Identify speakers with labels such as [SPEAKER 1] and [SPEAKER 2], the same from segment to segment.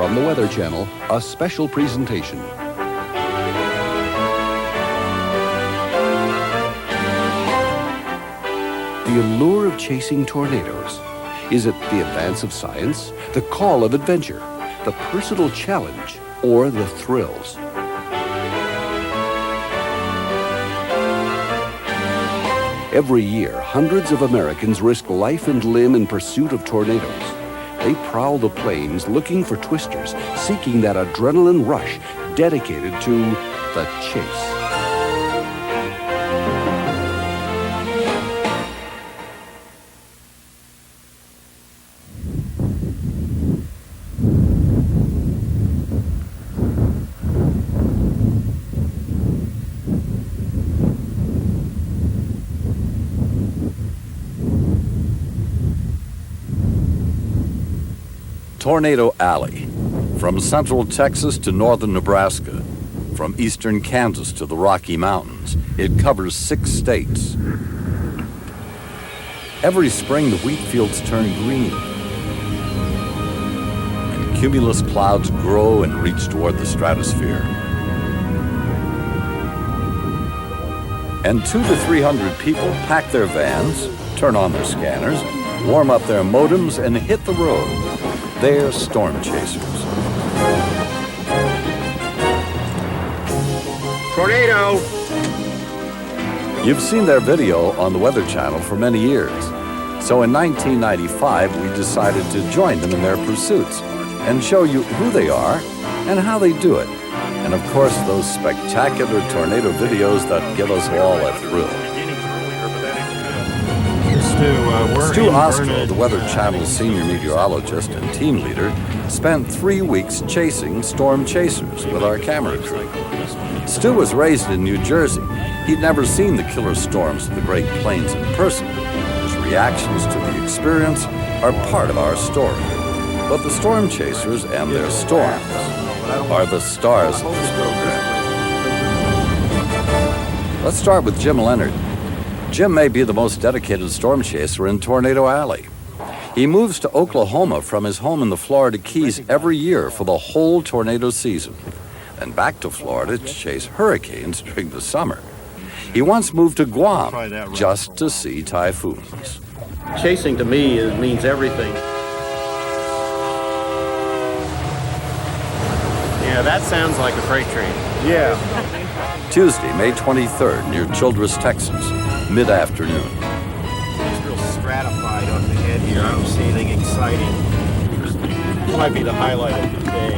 [SPEAKER 1] from the Weather Channel, a special presentation. The allure of chasing tornadoes. Is it the advance of science, the call of adventure, the personal challenge, or the thrills? Every year, hundreds of Americans risk life and limb in pursuit of tornadoes. They prowl the plains looking for twisters, seeking that adrenaline rush dedicated to the chase.
[SPEAKER 2] Tornado Alley. From central Texas to northern Nebraska, from eastern Kansas to the Rocky Mountains, it covers 6 states. Every spring, the wheat fields turn green, and cumulus clouds grow and reach toward the stratosphere. And 200 to 300 people pack their vans, turn on their scanners, warm up their modems, and hit the road. They're storm chasers.
[SPEAKER 3] Tornado!
[SPEAKER 2] You've seen their video on the Weather Channel for many years. So in 1995, we decided to join them in their pursuits and show you who they are and how they do it. And of course, those spectacular tornado videos that give us all a thrill. Stu Ostro, the Weather Channel's senior meteorologist and team leader, spent 3 weeks chasing storm chasers with our camera crew. Stu was raised in New Jersey. He'd never seen the killer storms of the Great Plains in person. His reactions to the experience are part of our story. But the storm chasers and their storms are the stars of this program. Let's start with Jim Leonard. Jim may be the most dedicated storm chaser in Tornado Alley. He moves to Oklahoma from his home in the Florida Keys every year for the whole tornado season, and back to Florida to chase hurricanes during the summer. He once moved to Guam just to see typhoons.
[SPEAKER 3] Chasing to me means everything. Yeah, that sounds like a freight train. Yeah.
[SPEAKER 2] Tuesday, May 23rd, near Childress, Texas, mid-afternoon.
[SPEAKER 3] It's real stratified up ahead here. I don't see anything exciting. This might be the highlight of the day.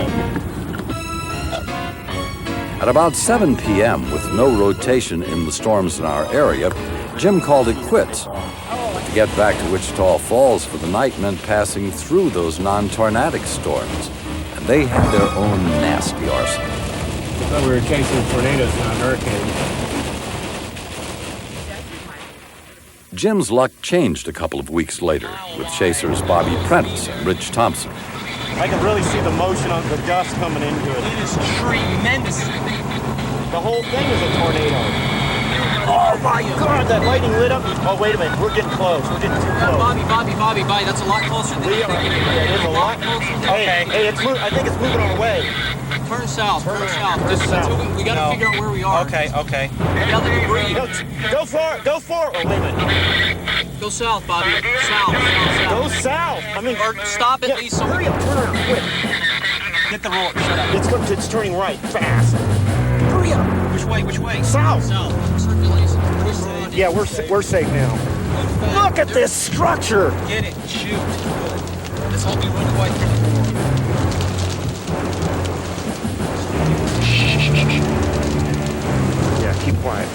[SPEAKER 2] At about 7 p.m., with no rotation in the storms in our area, Jim called it quits. But to get back to Wichita Falls for the night meant passing through those non-tornadic storms, and they had their own nasty arsenal.
[SPEAKER 4] I thought we were chasing tornadoes, not hurricanes.
[SPEAKER 2] Jim's luck changed a couple of weeks later with chasers Bobby Prentice and Rich Thompson.
[SPEAKER 3] I can really see the motion of the dust coming into it.
[SPEAKER 5] It is tremendous.
[SPEAKER 3] The whole thing is a tornado. Oh my God, that lightning lit up. Oh, wait a minute, we're getting close. We're getting too close.
[SPEAKER 5] Bobby, that's a lot closer than you think it is.
[SPEAKER 3] It is a lot.
[SPEAKER 5] Okay.
[SPEAKER 3] Hey, I think it's moving our way.
[SPEAKER 5] Turn south.
[SPEAKER 3] Turn south.
[SPEAKER 5] We gotta figure out where we are.
[SPEAKER 3] Okay.
[SPEAKER 5] Get the debris.
[SPEAKER 3] Go for it. Oh, wait a minute.
[SPEAKER 5] Go south, Bobby. South.
[SPEAKER 3] Go south. I mean,
[SPEAKER 5] Or stop at least somewhere.
[SPEAKER 3] hurry up, turn around, quick.
[SPEAKER 5] Get the roller. Shut up.
[SPEAKER 3] It's turning right, fast. Hurry up.
[SPEAKER 5] Which way?
[SPEAKER 3] South.
[SPEAKER 5] Circulation. We're safe.
[SPEAKER 3] Yeah, we're safe now. Look at this structure.
[SPEAKER 5] Get it. Shoot. Let's hope we run quite through the door.
[SPEAKER 3] Yeah, keep quiet.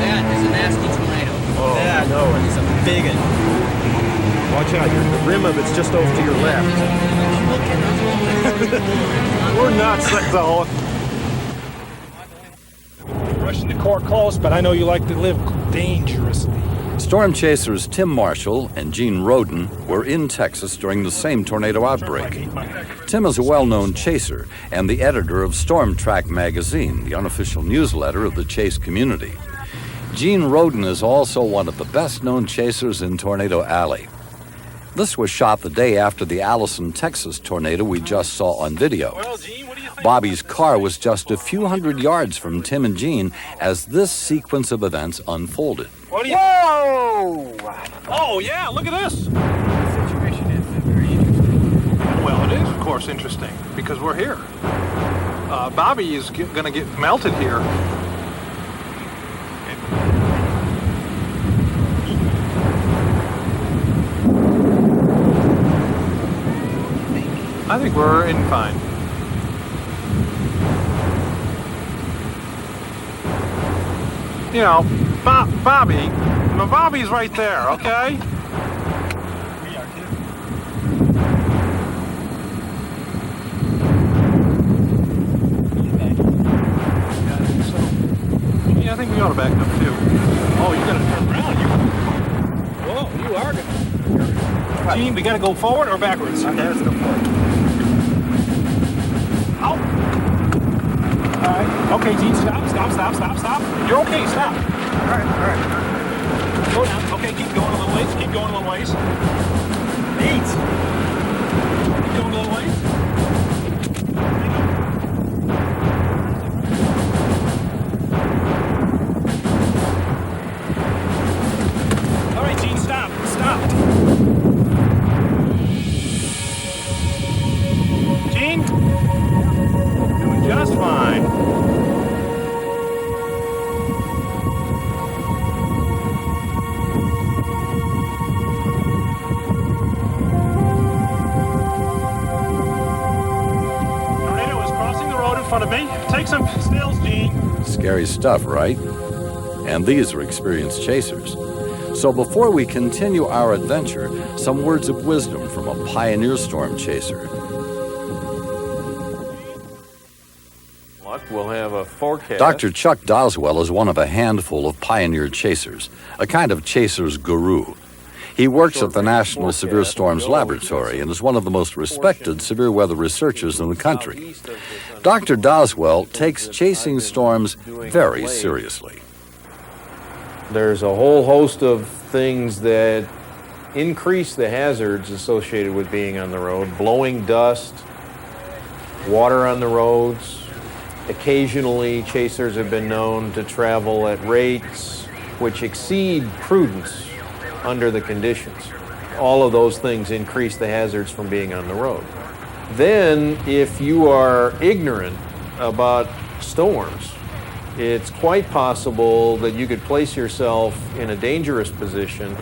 [SPEAKER 5] That is a nasty tornado.
[SPEAKER 3] Oh,
[SPEAKER 5] that is a big one.
[SPEAKER 3] Watch out, the rim of it's just over to your left. We're nuts, that's all.
[SPEAKER 4] Rushing the court close, but I know you like to live dangerously.
[SPEAKER 2] Storm chasers Tim Marshall and Gene Roden were in Texas during the same tornado outbreak. Tim is a well-known chaser and the editor of Storm Track magazine, the unofficial newsletter of the chase community. Gene Roden is also one of the best-known chasers in Tornado Alley. This was shot the day after the Allison, Texas tornado we just saw on video.
[SPEAKER 6] Well, Gene, what do you think?
[SPEAKER 2] Bobby's car was just a few hundred yards from Tim and Gene as this sequence of events unfolded.
[SPEAKER 6] What do you?
[SPEAKER 3] Whoa!
[SPEAKER 6] Oh yeah, look at this.
[SPEAKER 3] The situation is very interesting.
[SPEAKER 6] Well, it is of course interesting because we're here. Bobby is going to get melted here. I think we're in fine. You know, Bobby's right there, okay?
[SPEAKER 3] We are too.
[SPEAKER 6] Yeah, I think so. Yeah, I think we ought to back up too.
[SPEAKER 3] Oh, you gotta turn around. Whoa, you are good.
[SPEAKER 6] Gene, we gotta go forward or backwards?
[SPEAKER 3] Okay, let's go forward.
[SPEAKER 6] Ow! Alright. Okay, Gene, stop. You're okay, stop.
[SPEAKER 3] Alright.
[SPEAKER 6] Go down. Okay, keep going a little ways. Keep going a little ways.
[SPEAKER 3] Neat.
[SPEAKER 6] Keep going a little ways. Alright, Gene, stop. Gene? Doing just fine. Tornado is crossing the road in front of me. Take some stills, Gene.
[SPEAKER 2] Scary stuff, right? And these are experienced chasers. So before we continue our adventure, some words of wisdom from a pioneer storm chaser.
[SPEAKER 7] We'll have a forecast.
[SPEAKER 2] Dr. Chuck Doswell is one of a handful of pioneer chasers, a kind of chaser's guru. He works at the National Severe Storms Laboratory and is one of the most respected severe weather researchers in the country. Dr. Doswell takes chasing storms very seriously.
[SPEAKER 7] There's a whole host of things that increase the hazards associated with being on the road. Blowing dust, water on the roads. Occasionally, chasers have been known to travel at rates which exceed prudence under the conditions. All of those things increase the hazards from being on the road. Then, if you are ignorant about storms, it's quite possible that you could place yourself in a dangerous position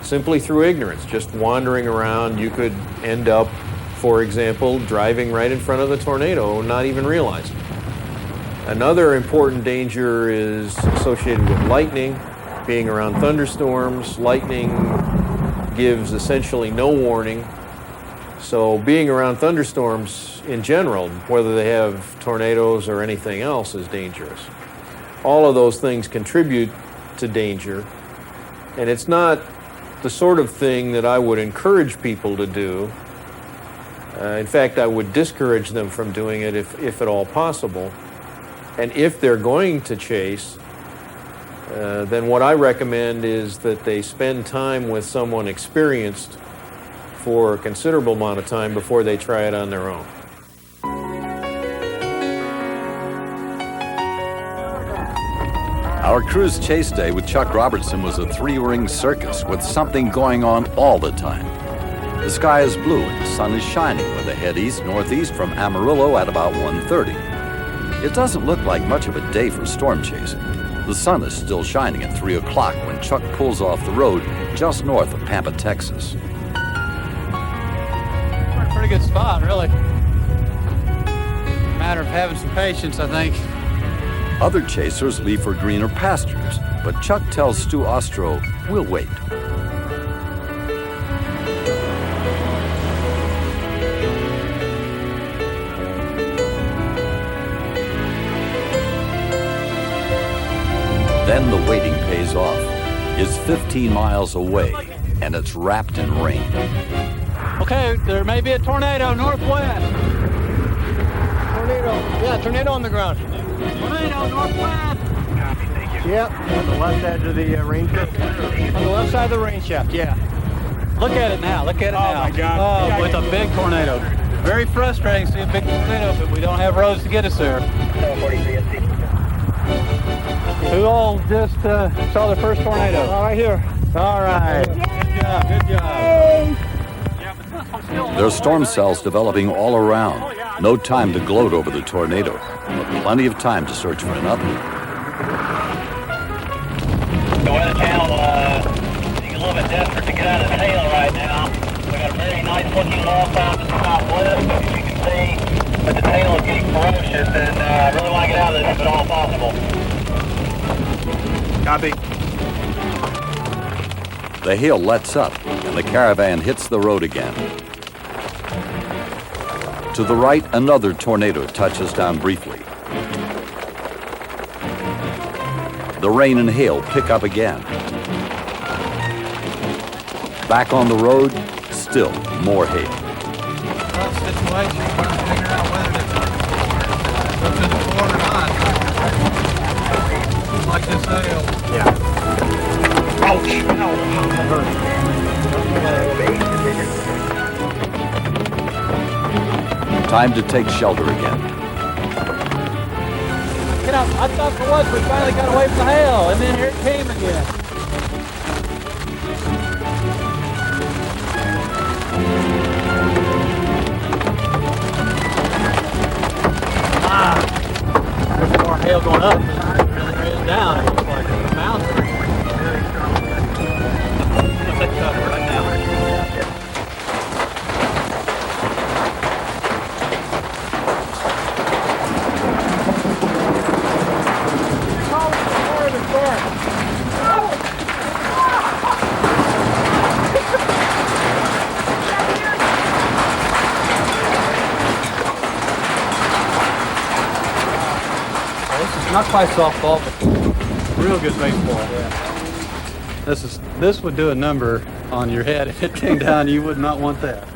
[SPEAKER 7] simply through ignorance. Just wandering around, you could end up, for example, driving right in front of the tornado, not even realizing. Another important danger is associated with lightning. Being around thunderstorms, lightning gives essentially no warning. So being around thunderstorms in general, whether they have tornadoes or anything else, is dangerous. All of those things contribute to danger. And it's not the sort of thing that I would encourage people to do. In fact, I would discourage them from doing it if at all possible. And if they're going to chase, then what I recommend is that they spend time with someone experienced for a considerable amount of time before they try it on their own.
[SPEAKER 2] Our cruise chase day with Chuck Robertson was a three-ring circus with something going on all the time. The sky is blue and the sun is shining with a head east-northeast from Amarillo at about 1:30. It doesn't look like much of a day for storm chasing. The sun is still shining at 3 o'clock when Chuck pulls off the road just north of Pampa, Texas.
[SPEAKER 5] We're in a pretty good spot, really. Matter of having some patience, I think.
[SPEAKER 2] Other chasers leave for greener pastures, but Chuck tells Stu Ostro, we'll wait. Then the waiting pays off. is 15 miles away, and it's wrapped in rain.
[SPEAKER 3] Okay, there may be a tornado northwest. Tornado. Yeah, tornado on the ground. Tornado northwest. Yep. On the left edge of the rain shaft. On the left side of the rain shaft, yeah. Look at it now. Look at it now.
[SPEAKER 4] Oh, my God.
[SPEAKER 3] Oh, with a big tornado. Very frustrating to see a big tornado, but we don't have roads to get us there. Who all just saw the first tornado? Oh, right here. All right. Good job.
[SPEAKER 2] There are storm cells developing all around. No time to gloat over the tornado, but plenty of time to search for another.
[SPEAKER 8] The weather channel is a little bit desperate to get out of the tail right now. We got a very nice looking wall out to the southwest. As you can see, but the tail is getting ferocious, and I really want to get out of this if at all possible.
[SPEAKER 6] Copy.
[SPEAKER 2] The hail lets up, and the caravan hits the road again. To the right, another tornado touches down briefly. The rain and hail pick up again. Back on the road, still more hail.
[SPEAKER 6] Situation, we're trying to figure out whether to go to the fort or not. Like this hail. Yeah. Ouch! That hurt.
[SPEAKER 2] Time to take shelter again.
[SPEAKER 3] You know, I thought for once we finally got away from the hail, and then here it came again. There's more hail going up than really raised down. It looks like a mountain. Let's take cover right now. Not quite softball, but real good baseball. Yeah. This would do a number on your head if it came down. You would not want that.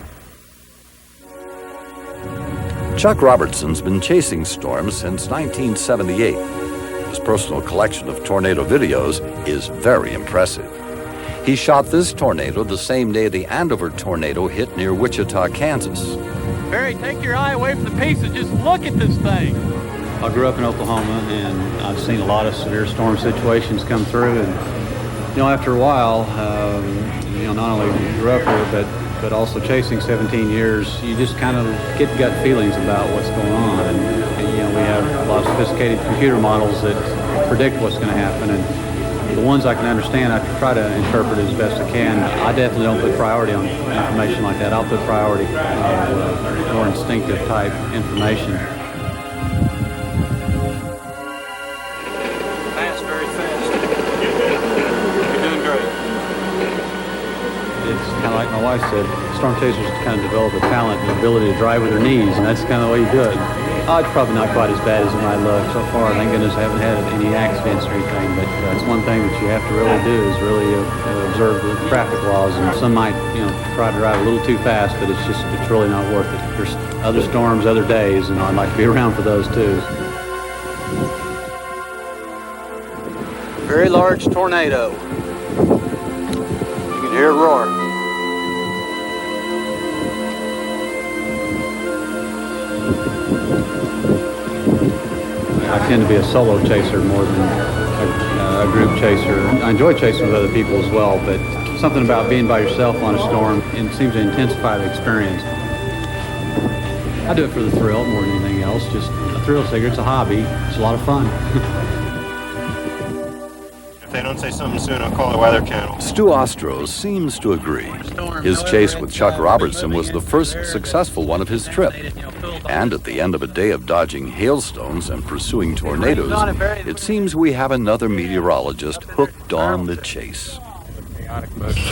[SPEAKER 2] Chuck Robertson's been chasing storms since 1978. His personal collection of tornado videos is very impressive. He shot this tornado the same day the Andover tornado hit near Wichita, Kansas.
[SPEAKER 3] Barry, take your eye away from the pieces. Just look at this thing.
[SPEAKER 9] I grew up in Oklahoma, and I've seen a lot of severe storm situations come through. And after a while, not only grew up here, but also chasing 17 years, you just kind of get gut feelings about what's going on. And we have a lot of sophisticated computer models that predict what's going to happen, and the ones I can understand, I try to interpret as best I can. I definitely don't put priority on information like that. I'll put priority on more instinctive type information. Like my wife said, storm chasers kind of develop a talent and ability to drive with their knees, and that's kind of the way you do it. It's probably not quite as bad as it might look. So far, thank goodness I haven't had any accidents or anything, but that's one thing that you have to really do is really observe the traffic laws. And some might, try to drive a little too fast, but it's really not worth it. There's other storms, other days, and I'd like to be around for those too.
[SPEAKER 3] Very large tornado. You can hear it roar.
[SPEAKER 9] I tend to be a solo chaser more than a group chaser. I enjoy chasing with other people as well, but something about being by yourself on a storm, it seems to intensify the experience. I do it for the thrill more than anything else, just a thrill seeker. It's a hobby. It's a lot of fun.
[SPEAKER 4] If they don't say something soon, I'll call the Weather Channel.
[SPEAKER 2] Stu Ostros seems to agree. His chase with Chuck Robertson was the first successful one of his trip. And at the end of a day of dodging hailstones and pursuing tornadoes, it seems we have another meteorologist hooked on the chase.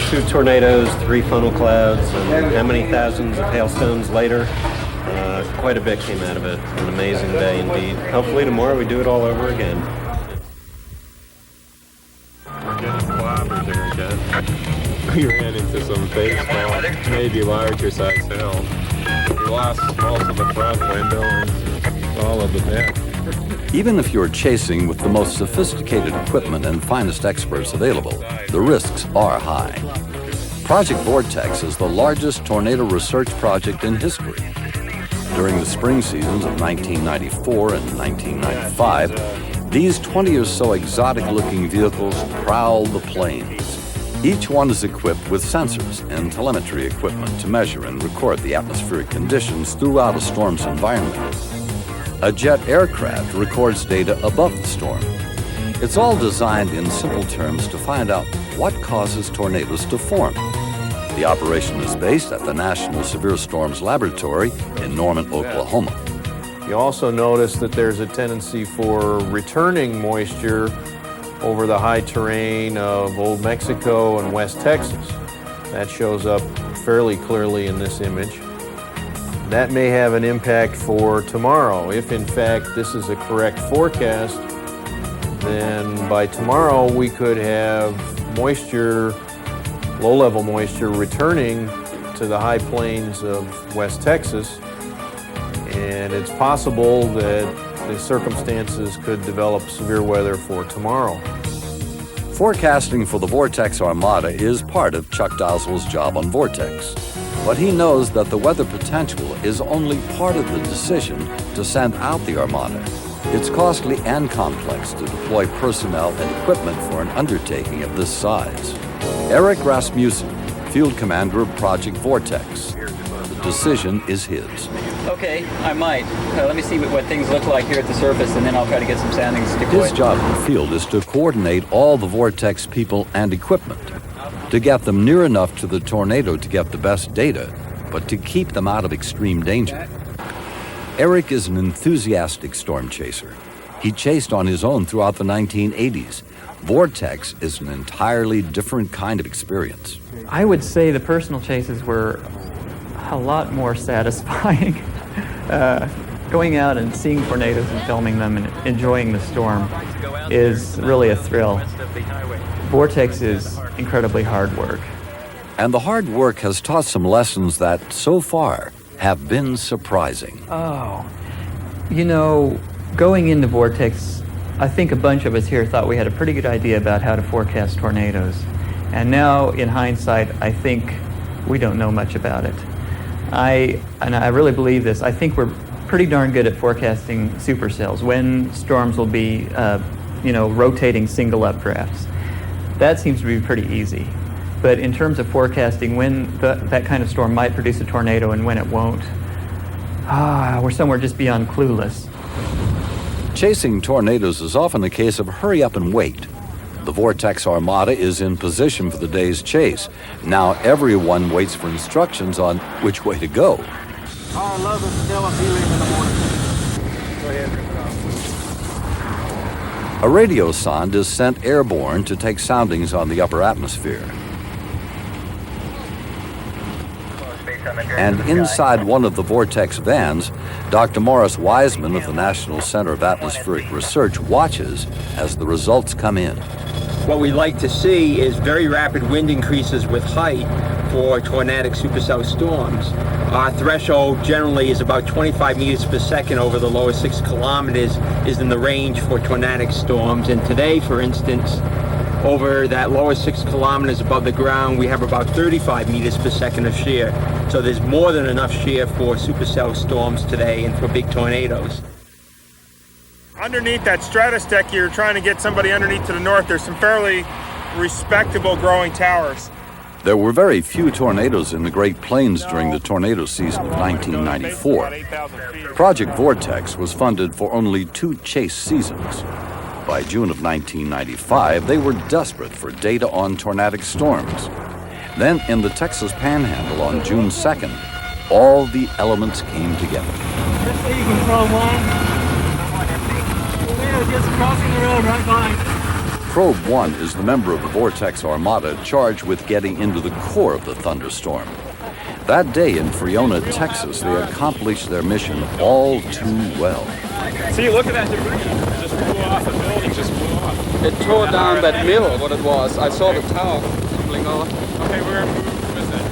[SPEAKER 10] 2 tornadoes, 3 funnel clouds, and how many thousands of hailstones later? Quite a bit came out of it. An amazing day indeed. Hopefully tomorrow we do it all over again.
[SPEAKER 6] We're getting flappers.
[SPEAKER 11] we ran into some baseball, maybe larger size hail. We lost most of the front window and all of the deck.
[SPEAKER 2] Even if you're chasing with the most sophisticated equipment and finest experts available, the risks are high. Project Vortex is the largest tornado research project in history. During the spring seasons of 1994 and 1995, these 20 or so exotic-looking vehicles prowl the plains. Each one is equipped with sensors and telemetry equipment to measure and record the atmospheric conditions throughout a storm's environment. A jet aircraft records data above the storm. It's all designed in simple terms to find out what causes tornadoes to form. The operation is based at the National Severe Storms Laboratory in Norman, Oklahoma.
[SPEAKER 7] You also notice that there's a tendency for returning moisture over the high terrain of Old Mexico and West Texas. That shows up fairly clearly in this image. That may have an impact for tomorrow. If in fact this is a correct forecast, then by tomorrow we could have moisture, low-level moisture, returning to the high plains of West Texas, and it's possible that the circumstances could develop severe weather for tomorrow.
[SPEAKER 2] Forecasting for the Vortex Armada is part of Chuck Doswell's job on Vortex, but he knows that the weather potential is only part of the decision to send out the Armada. It's costly and complex to deploy personnel and equipment for an undertaking of this size. Eric Rasmussen, Field Commander of Project Vortex. The decision is his.
[SPEAKER 12] Okay, I might. Let me see what things look like here at the surface, and then I'll try to get some soundings deployed.
[SPEAKER 2] His job in the field is to coordinate all the Vortex people and equipment, to get them near enough to the tornado to get the best data, but to keep them out of extreme danger. Eric is an enthusiastic storm chaser. He chased on his own throughout the 1980s. Vortex is an entirely different kind of experience.
[SPEAKER 13] I would say the personal chases were a lot more satisfying. Going out and seeing tornadoes and filming them and enjoying the storm is really a thrill. Vortex is incredibly hard work.
[SPEAKER 2] And the hard work has taught some lessons that, so far, have been surprising.
[SPEAKER 13] Oh, you know, going into Vortex, I think a bunch of us here thought we had a pretty good idea about how to forecast tornadoes. And now, in hindsight, I think we don't know much about it. I really believe this. I think we're pretty darn good at forecasting supercells, when storms will be, rotating single updrafts. That seems to be pretty easy. But in terms of forecasting when that kind of storm might produce a tornado and when it won't, we're somewhere just beyond clueless.
[SPEAKER 2] Chasing tornadoes is often a case of hurry up and wait. The Vortex Armada is in position for the day's chase. Now everyone waits for instructions on which way to go.
[SPEAKER 3] R11, still if you leave in the morning. Go ahead.
[SPEAKER 2] A radio sonde is sent airborne to take soundings on the upper atmosphere. And inside one of the Vortex vans, Dr. Morris Wiseman of the National Center of Atmospheric Research watches as the results come in.
[SPEAKER 14] What we like to see is very rapid wind increases with height for tornadic supercell storms. Our threshold generally is about 25 meters per second over the lower 6 kilometers is in the range for tornadic storms. And today, for instance, over that lower 6 kilometers above the ground, we have about 35 meters per second of shear. So there's more than enough shear for supercell storms today and for big tornadoes.
[SPEAKER 15] Underneath that stratus deck, you're trying to get somebody underneath to the north. There's some fairly respectable growing towers.
[SPEAKER 2] There were very few tornadoes in the Great Plains during the tornado season of 1994. Project Vortex was funded for only 2 chase seasons. By June of 1995, they were desperate for data on tornadic storms. Then, in the Texas Panhandle on June 2nd, all the elements came together.
[SPEAKER 3] Let's see, you can throw one. Just crossing the road right by.
[SPEAKER 2] Probe 1 is the member of the Vortex Armada charged with getting into the core of the thunderstorm. That day in Friona, Texas, they accomplished their mission all too well.
[SPEAKER 11] See, look at that debris. It just blew off. The building just blew off.
[SPEAKER 16] It tore down that mill, what it was. I saw the tower tumbling off.
[SPEAKER 11] Okay, we're going to visit.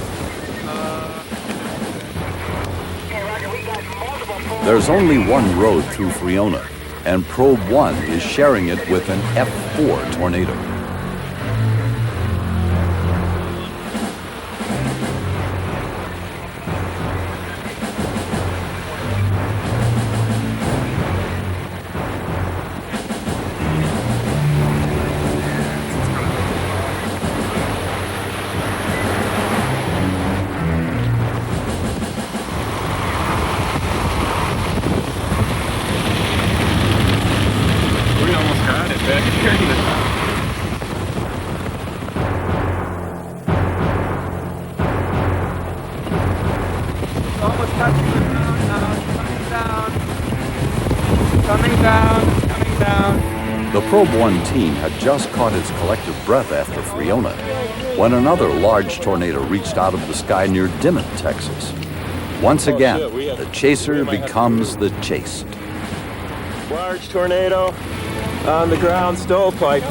[SPEAKER 2] There's only one road through Friona, and Probe 1 is sharing it with an F4 tornado. The Probe 1 team had just caught its collective breath after Friona, when another large tornado reached out of the sky near Dimmitt, Texas. Once again, the chaser becomes the chased.
[SPEAKER 11] Large tornado on the ground stovepipe.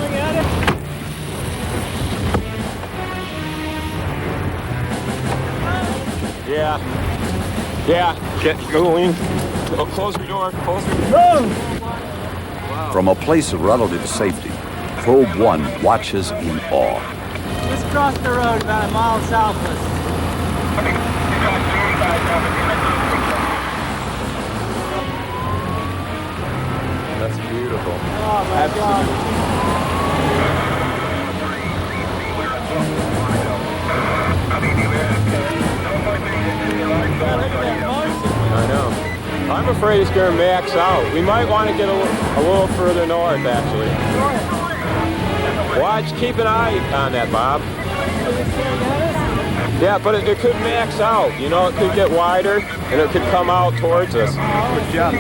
[SPEAKER 11] Yeah, get going. Oh, close your door, close your door.
[SPEAKER 2] From a place of relative safety, Probe 1 watches in awe.
[SPEAKER 3] Just crossed the road about a mile southwest.
[SPEAKER 11] That's beautiful.
[SPEAKER 3] Oh my God.
[SPEAKER 11] I know. I'm afraid it's going to max out. We might want to get a little further north, actually. Watch, keep an eye on that, Bob. Yeah, but it could max out. You know, it could get wider, and it could come out towards us. Good job.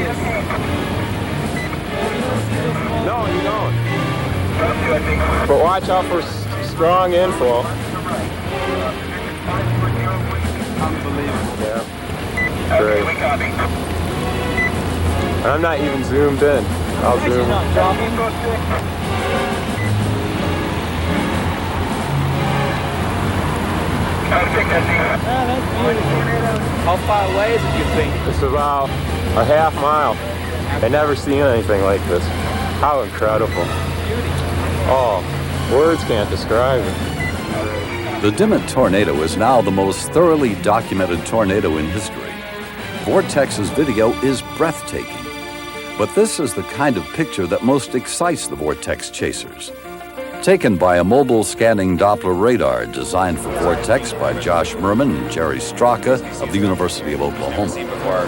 [SPEAKER 11] No, you don't. But watch out for strong inflow. Unbelievable. Yeah. Great. I'm not even zoomed in. I'll zoom.
[SPEAKER 12] How far away is it, you think?
[SPEAKER 11] It's about a half mile. I've never seen anything like this. How incredible. Oh, words can't describe it.
[SPEAKER 2] The Dimmitt tornado is now the most thoroughly documented tornado in history. Vortex's video is breathtaking. But this is the kind of picture that most excites the Vortex chasers. Taken by a mobile scanning Doppler radar designed for Vortex by Josh Merman and Jerry Straka of the University of Oklahoma.
[SPEAKER 16] Before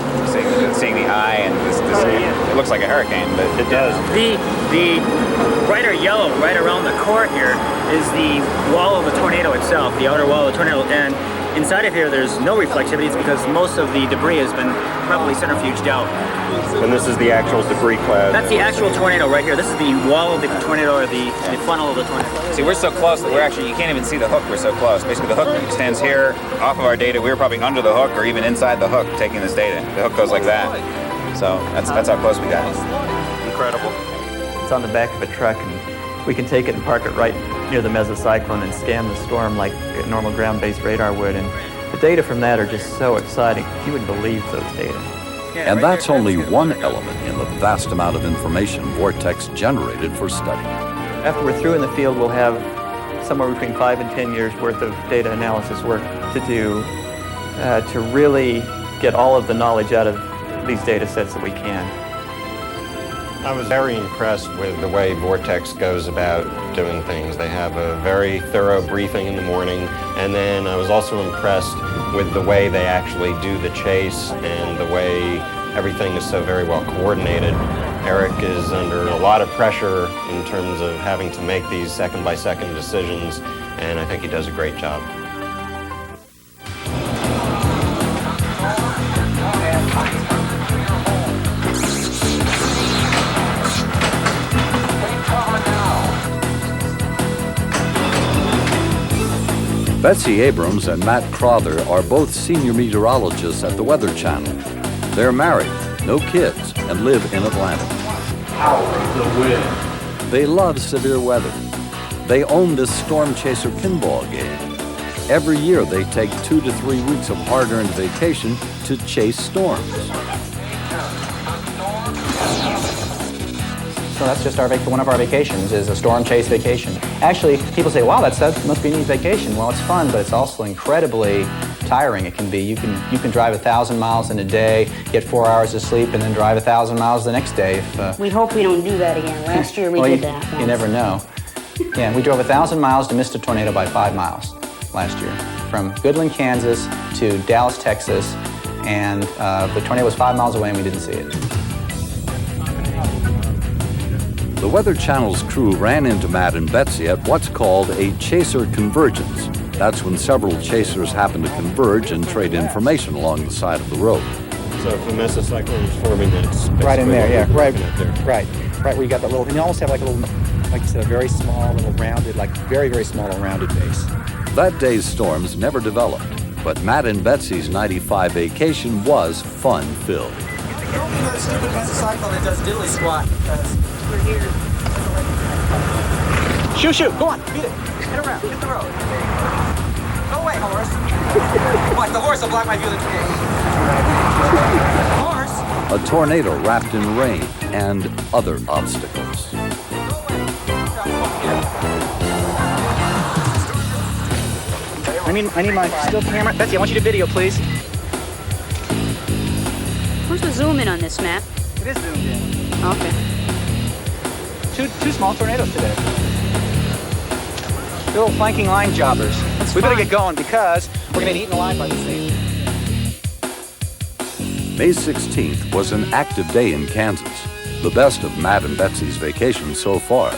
[SPEAKER 16] seeing the eye and this it looks like a hurricane, but it does.
[SPEAKER 17] The brighter yellow right around the core here is the wall of the tornado itself, the outer wall of the tornado, and inside of here there's no reflectivity. It's because most of the debris has been probably centrifuged out.
[SPEAKER 10] And this is the actual debris cloud.
[SPEAKER 17] That's the actual tornado right here. This is the wall of the tornado, or the funnel of the tornado.
[SPEAKER 16] See, we're so close that you can't even see the hook. We're so close. Basically, the hook stands here off of our data. We were probably under the hook or even inside the hook taking this data. The hook goes like that. So that's how close we got.
[SPEAKER 11] Incredible.
[SPEAKER 13] It's on the back of a truck, and we can take it and park it right near the mesocyclone and scan the storm like a normal ground-based radar would. And the data from that are just so exciting. You wouldn't believe those data.
[SPEAKER 2] And that's only one element in the vast amount of information Vortex generated for study.
[SPEAKER 13] After we're through in the field, we'll have somewhere between 5 and 10 years worth of data analysis work to do to really get all of the knowledge out of these data sets that we can.
[SPEAKER 10] I was very impressed with the way Vortex goes about doing things. They have a very thorough briefing in the morning, and then I was also impressed with the way they actually do the chase and the way everything is so very well coordinated. Eric is under a lot of pressure in terms of having to make these second-by-second decisions, and I think he does a great job.
[SPEAKER 2] Betsy Abrams and Matt Crowther are both senior meteorologists at the Weather Channel. They're married, no kids, and live in Atlanta.
[SPEAKER 4] Power of the wind.
[SPEAKER 2] They love severe weather. They own this Storm Chaser pinball game. Every year, they take 2 to 3 weeks of hard-earned vacation to chase storms.
[SPEAKER 18] So that's just one of our vacations is a storm chase vacation. Actually, people say, wow, that must be a neat vacation. Well, it's fun, but it's also incredibly tiring. It can be. You can drive 1,000 miles in a day, get 4 hours of sleep, and then drive 1,000 miles the next day.
[SPEAKER 19] We hope we don't do that again. Last year we did that once.
[SPEAKER 18] You never know. Yeah, we drove 1,000 miles to miss a tornado by 5 miles last year. From Goodland, Kansas to Dallas, Texas, and the tornado was 5 miles away and we didn't see it.
[SPEAKER 2] The Weather Channel's crew ran into Matt and Betsy at what's called a chaser convergence. That's when several chasers happen to converge and trade information along the side of the road.
[SPEAKER 10] So if a mesocyclone is forming, it's
[SPEAKER 18] right in there, yeah, right
[SPEAKER 10] there.
[SPEAKER 18] Right where you got that little, and you almost have like a little, like you said, a very small, little rounded, like very, very small rounded base.
[SPEAKER 2] That day's storms never developed, but Matt and Betsy's 95 vacation was fun-filled.
[SPEAKER 17] That stupid mesocyclone that does diddly squat because we're here. Shoot, go on, beat it. Hit around, hit the road. Go away, horse. What, the horse will block my view of the tornado. Horse.
[SPEAKER 2] A tornado wrapped in rain and other obstacles.
[SPEAKER 18] I need my still camera. Betsy, I want you to video, please.
[SPEAKER 19] Where's the zoom in on this map?
[SPEAKER 18] It is zoomed in.
[SPEAKER 19] Okay.
[SPEAKER 18] Two small tornadoes today. Little flanking line jobbers. We better get going because we're going to get eaten alive by this thing.
[SPEAKER 2] May 16th was an active day in Kansas, the best of Matt and Betsy's vacation so far.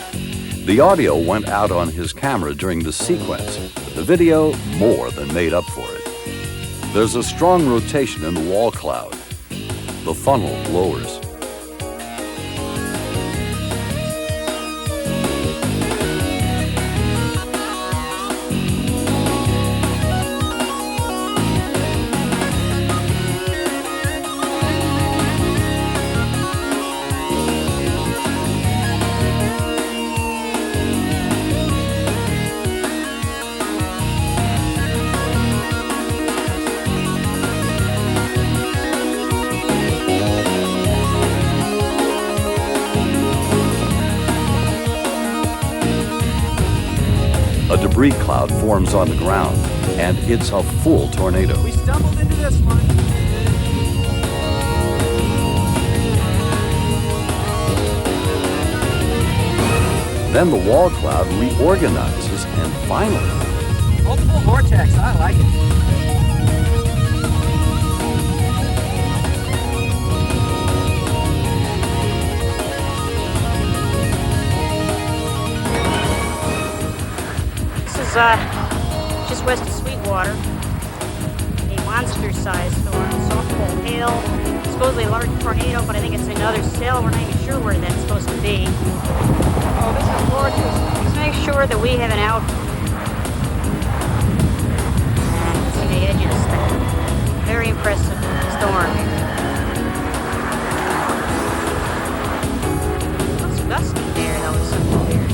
[SPEAKER 2] The audio went out on his camera during the sequence, but the video more than made up for it. There's a strong rotation in the wall cloud. The funnel lowers. A debris cloud forms on the ground, and it's a full tornado.
[SPEAKER 17] We stumbled into this one.
[SPEAKER 2] Then the wall cloud reorganizes, and finally...
[SPEAKER 17] Multiple vortex, I like it.
[SPEAKER 19] Just west of Sweetwater, a monster-sized storm, soft cold hail, supposedly a large tornado, but I think it's another cell. We're not even sure where that's supposed to be. Oh, this is gorgeous. Let's make sure that we have an out. See the edges. Very impressive storm here. Looks gusty there, though. It's something weird.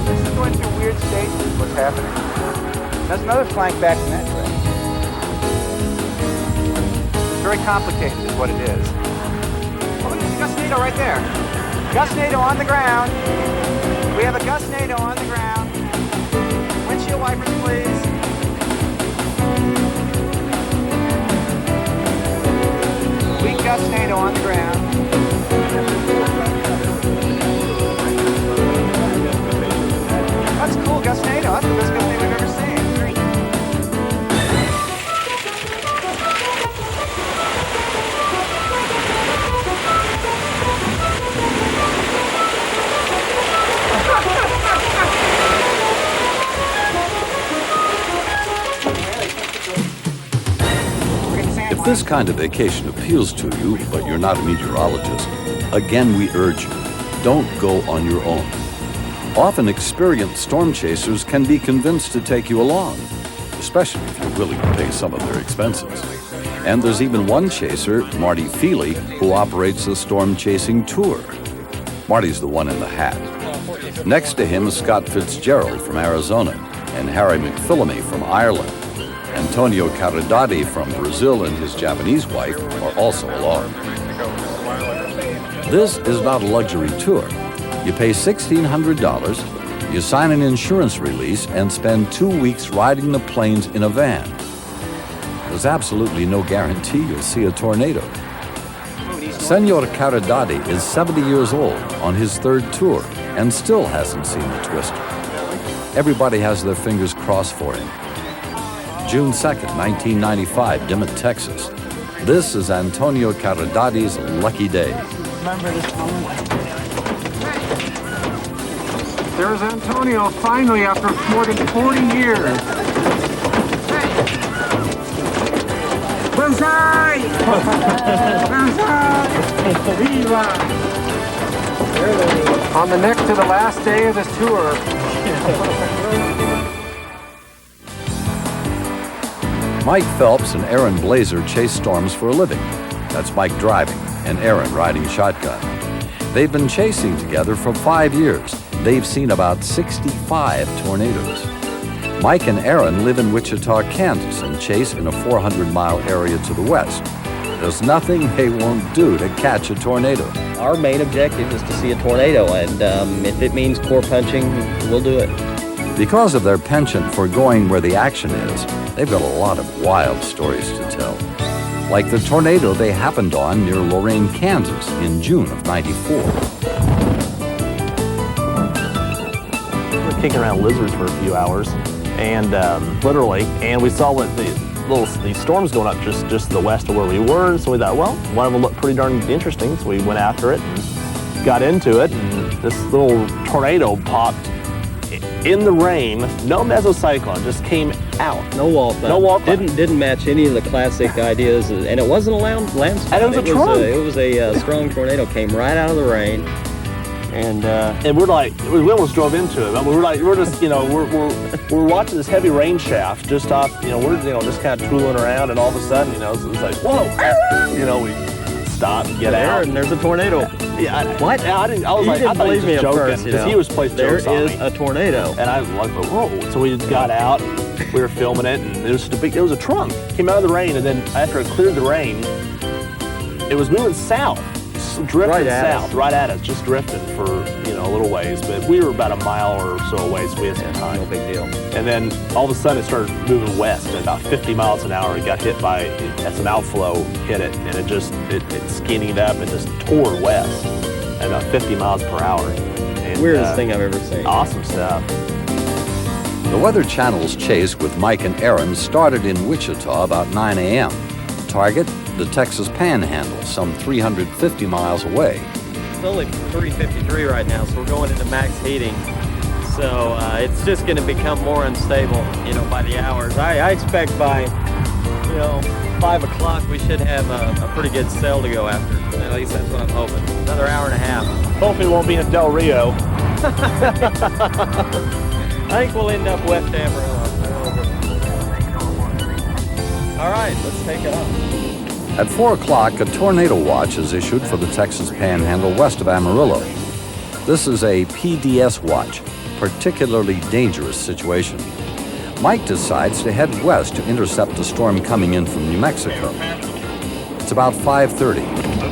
[SPEAKER 18] This is going through weird stages, what's happening. There's another flank back in that direction. It's very complicated is what it is. Oh, look, there's a gustnado right there. Gustnado on the ground. We have a gustnado on the ground. Windshield wipers, please. Weak gustnado on the ground. That's cool, gustnado. That's the best gustnado we've ever seen.
[SPEAKER 2] If this kind of vacation appeals to you, but you're not a meteorologist, again we urge you, don't go on your own. Often experienced storm chasers can be convinced to take you along, especially if you're willing to pay some of their expenses. And there's even one chaser, Marty Feely, who operates a storm chasing tour. Marty's the one in the hat. Next to him is Scott Fitzgerald from Arizona. and Harry McPhillamy from Ireland. Antonio Caridadi from Brazil and his Japanese wife are also along. This is not a luxury tour. You pay $1,600, you sign an insurance release, and spend 2 weeks riding the plains in a van. There's absolutely no guarantee you'll see a tornado. Senor Caridadi is 70 years old on his third tour and still hasn't seen a twister. Everybody has their fingers crossed for him. June 2nd, 1995, Dimmitt, Texas. This is Antonio Caridadi's lucky day.
[SPEAKER 3] Remember this moment? There's Antonio, finally, after more than 40 years. Banzai! Banzai! Viva! On the next to the last day of this tour.
[SPEAKER 2] Mike Phelps and Aaron Blazer chase storms for a living. That's Mike driving and Aaron riding shotgun. They've been chasing together for 5 years. They've seen about 65 tornadoes. Mike and Aaron live in Wichita, Kansas, and chase in a 400-mile area to the west. There's nothing they won't do to catch a tornado.
[SPEAKER 20] Our main objective is to see a tornado, and if it means core punching, we'll do it.
[SPEAKER 2] Because of their penchant for going where the action is, they've got a lot of wild stories to tell. Like the tornado they happened on near Lorain, Kansas in June of '94.
[SPEAKER 21] We were kicking around lizards for a few hours, and literally, and we saw what these storms going up just to the west of where we were, so we thought, well, one of them looked pretty darn interesting, so we went after it and got into it, and this little tornado popped in the rain. No mesocyclone, just came out.
[SPEAKER 20] No wall cloud.
[SPEAKER 21] No wall cloud.
[SPEAKER 20] Didn't match any of the classic ideas, and it wasn't a landslide.
[SPEAKER 21] And it was a trunk.
[SPEAKER 20] It was a strong tornado, came right out of the rain.
[SPEAKER 21] And we're like, we almost drove into it. We're just, we're watching this heavy rain shaft just off, we're, just kind of tooling around, and all of a sudden, it's like, whoa, we stop and get out.
[SPEAKER 20] And there's a tornado.
[SPEAKER 21] Yeah,
[SPEAKER 20] what?
[SPEAKER 21] I was like, I thought he was just joking, because he was playing jokes on me.
[SPEAKER 20] There is a tornado.
[SPEAKER 21] And I was like, whoa. So we just got out, we were filming it, and there was a trunk. Came out of the rain, and then after it cleared the rain, it was moving south. Drifting south, right at us, just drifting for a little ways, but we were about a mile or so away, so we had some time.
[SPEAKER 20] No big deal.
[SPEAKER 21] And then all of a sudden it started moving west at about 50 miles an hour. It got hit by, as an outflow hit it, and it skinnied up and just tore west at about 50 miles per hour. And,
[SPEAKER 20] weirdest thing I've ever seen.
[SPEAKER 21] Awesome stuff.
[SPEAKER 2] The Weather Channel's chase with Mike and Aaron started in Wichita about 9 a.m. Target, the Texas Panhandle, some 350 miles away.
[SPEAKER 20] It's only 3:53 right now, so we're going into max heating. So it's just going to become more unstable, by the hours. I expect by, 5 o'clock we should have a pretty good sail to go after. At least that's what I'm hoping. Another hour and a half.
[SPEAKER 21] Hopefully it won't be in Del Rio.
[SPEAKER 20] I think we'll end up West Amarillo. All right, let's take it off.
[SPEAKER 2] At 4 o'clock, a tornado watch is issued for the Texas Panhandle west of Amarillo. This is a PDS watch, particularly dangerous situation. Mike decides to head west to intercept the storm coming in from New Mexico. It's about 5:30.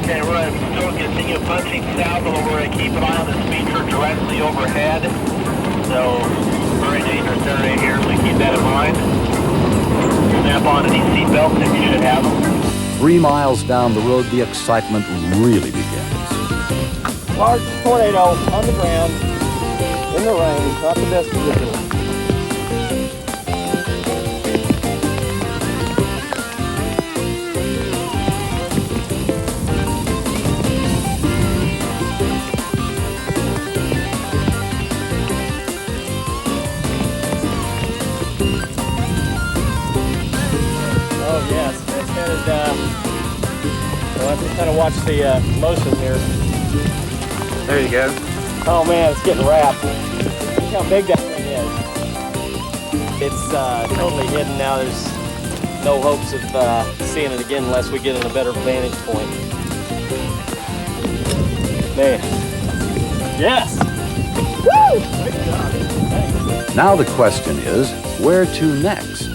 [SPEAKER 8] Okay, we're going to still continue punching south, and we're going to keep an eye on this feature directly overhead. So, very dangerous area here, so keep that in mind. Snap on any seatbelts if you should have them.
[SPEAKER 2] 3 miles down the road, the excitement really begins.
[SPEAKER 21] Large tornado on the ground, in the rain, not the best position.
[SPEAKER 20] Oh yes, that's headed, well, I just kind of watch the motion here.
[SPEAKER 21] There you go.
[SPEAKER 20] Oh man, it's getting wrapped. Look how big that thing is. It's totally hidden now. There's no hopes of seeing it again unless we get in a better vantage point. Man. Yes! Woo! Great job. Thanks.
[SPEAKER 2] Now the question is, where to next?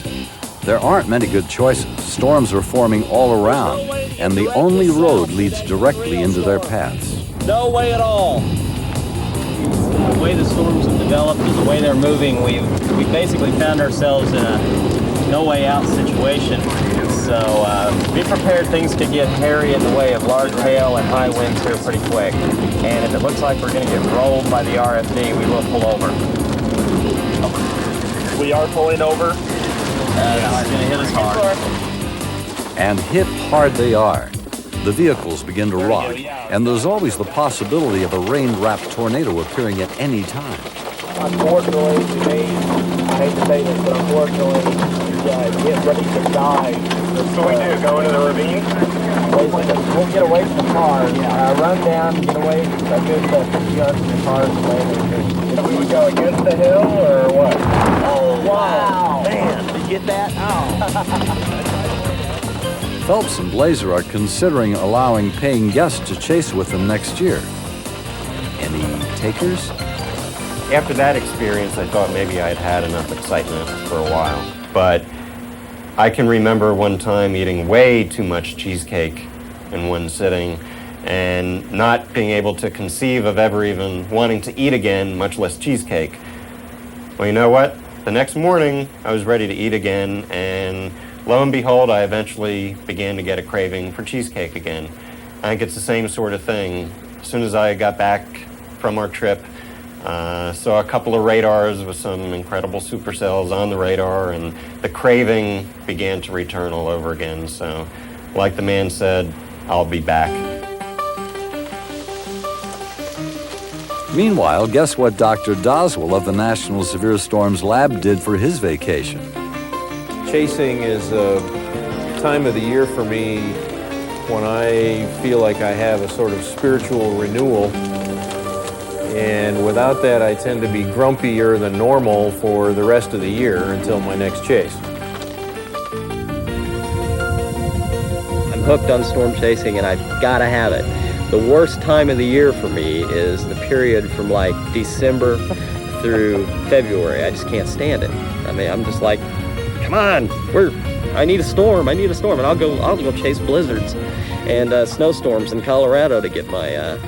[SPEAKER 2] There aren't many good choices. Storms are forming all around, and the only road leads directly into their paths.
[SPEAKER 20] No way at all. The way the storms have developed and the way they're moving, we basically found ourselves in a no way out situation. So be prepared, things could get hairy in the way of large hail and high winds here pretty quick. And if it looks like we're going to get rolled by the RFD, we will pull over.
[SPEAKER 21] We are pulling over.
[SPEAKER 20] It's going to hit us hard.
[SPEAKER 2] And hit hard they are. The vehicles begin to rock, and there's always the possibility of a rain-wrapped tornado appearing at any time.
[SPEAKER 21] Unfortunately, I hate to say this, but unfortunately, get ready to die. So we do, go into the ravine? We'll get away from the cars, run down, get away a good 50 yards from the cars and land in the ravine. If we would go against the hill or what? Oh, wow. Man, did you get that? Oh.
[SPEAKER 2] Phelps and Blazer are considering allowing paying guests to chase with them next year. Any takers?
[SPEAKER 10] After that experience, I thought maybe I'd had enough excitement for a while. But I can remember one time eating way too much cheesecake in one sitting and not being able to conceive of ever even wanting to eat again, much less cheesecake. Well, you know what? The next morning, I was ready to eat again, and lo and behold, I eventually began to get a craving for cheesecake again. I think it's the same sort of thing. As soon as I got back from our trip, saw a couple of radars with some incredible supercells on the radar, and the craving began to return all over again. So, like the man said, I'll be back.
[SPEAKER 2] Meanwhile, guess what Dr. Doswell of the National Severe Storms Lab did for his vacation?
[SPEAKER 7] Chasing is a time of the year for me when I feel like I have a sort of spiritual renewal. And without that, I tend to be grumpier than normal for the rest of the year until my next chase.
[SPEAKER 20] I'm hooked on storm chasing, and I've got to have it. The worst time of the year for me is the period from like December through February. I just can't stand it. I mean, I'm just like, come on, I need a storm, and I'll go chase blizzards and snowstorms in Colorado to get my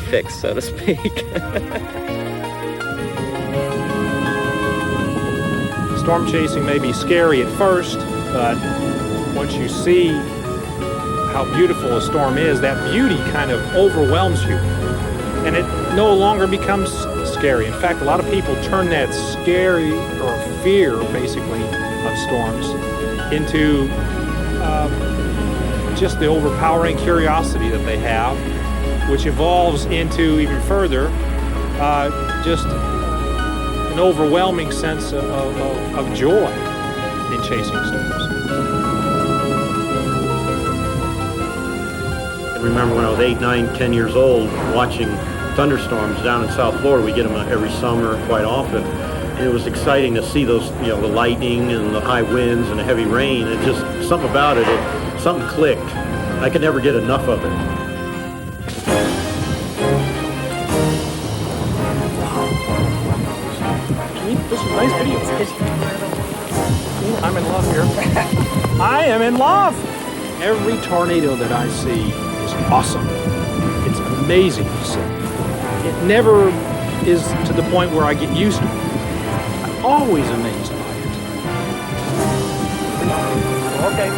[SPEAKER 20] fix, so to speak.
[SPEAKER 6] Storm chasing may be scary at first, but once you see how beautiful a storm is, that beauty kind of overwhelms you, and it no longer becomes scary. In fact, a lot of people turn that scary or fear, basically, of storms into just the overpowering curiosity that they have, which evolves into even further just an overwhelming sense of joy in chasing storms.
[SPEAKER 1] I remember when I was 8, 9, 10 years old watching thunderstorms down in South Florida. We get them every summer quite often. And it was exciting to see those, the lightning and the high winds and the heavy rain. It just, something about it, something clicked. I could never get enough of it.
[SPEAKER 6] This is a nice video. I'm in love here. I am in love. Every tornado that I see is awesome. It's amazing to see. It never is to the point where I get used to it. I'm always amazed by it.
[SPEAKER 21] Okay.